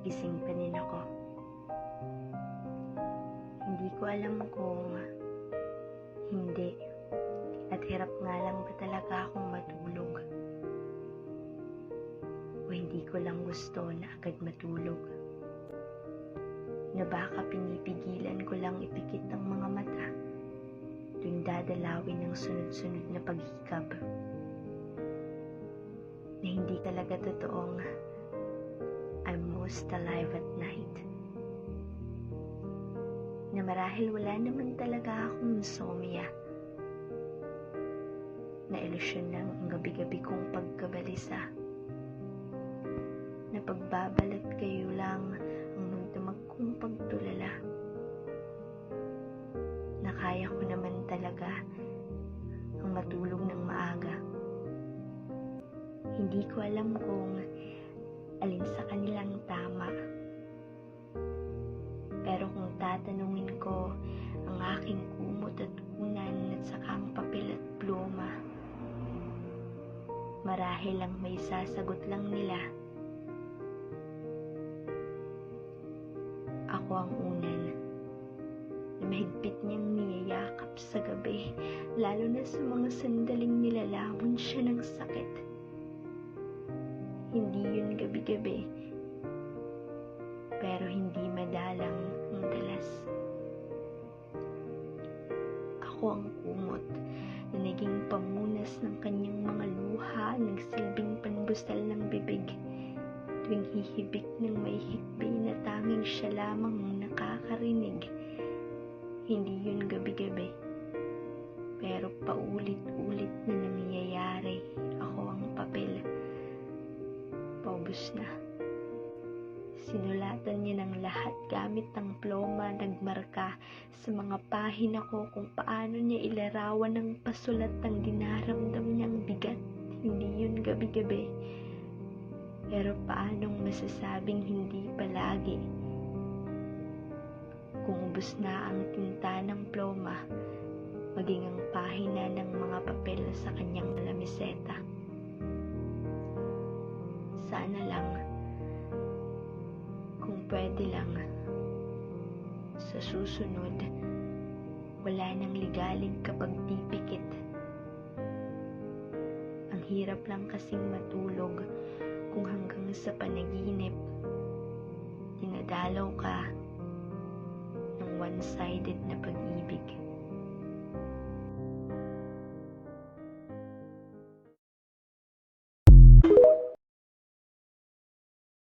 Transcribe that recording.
gising pa din ako. Hindi ko alam kung hindi at hirap nga lang ba talaga akong matulog o hindi ko lang gusto na agad matulog, na baka pinipigilan ko lang ipikit ang mga mata tuwing dadalawin ng sunod-sunod na paghikab, na hindi talaga totoong I'm most alive at night, na marahil wala naman talaga akong insomnia, na ilusyon lang ang gabi-gabi kong pagkabalisa, na pagbabalat kayo lang ang magdamag kong pagtulala, na kaya ko naman talaga ang matulog ng maaga. Hindi ko alam kung alin sa kanilang tama, pero kung tatanungin ko ang aking kumot at unan at saka ang papel at pluma, marahil lang may sasagot lang nila. Ako ang unan na mahigpit niyang niyayakap sa gabi, lalo na sa mga sandaling nilalawon siya ng sakit. Hindi yun gabi-gabi, pero hindi madalang ang dalas. Ako ang kumot na naging pamunas ng kanyang mga luha, nagsilbing panbusal ng bibig tuwing hihibik ng may hikbi na tanging siya lamang ang nakakarinig. Hindi yun gabi-gabi, pero paulit-ulit na nangyayari. Ako ang papel. Paubos na. Sinulatan niya ng lahat gamit ang ploma, nagmarka sa mga pahina ko kung paano niya ilarawan ng pasulat ang dinaramdam niyang bigat. Hindi yun gabi-gabi, pero paanong masasabing hindi palagi? Kung ubos na ang tinta ng ploma, maging ang pahina ng mga papel sa kanyang lamiseta. Sana lang, kung pwede lang, sa susunod, wala nang ligalig kapag pipikit. Ang hirap lang kasing matulog kung hanggang sa panaginip, dinadalaw ka ng one-sided na pag-ibig.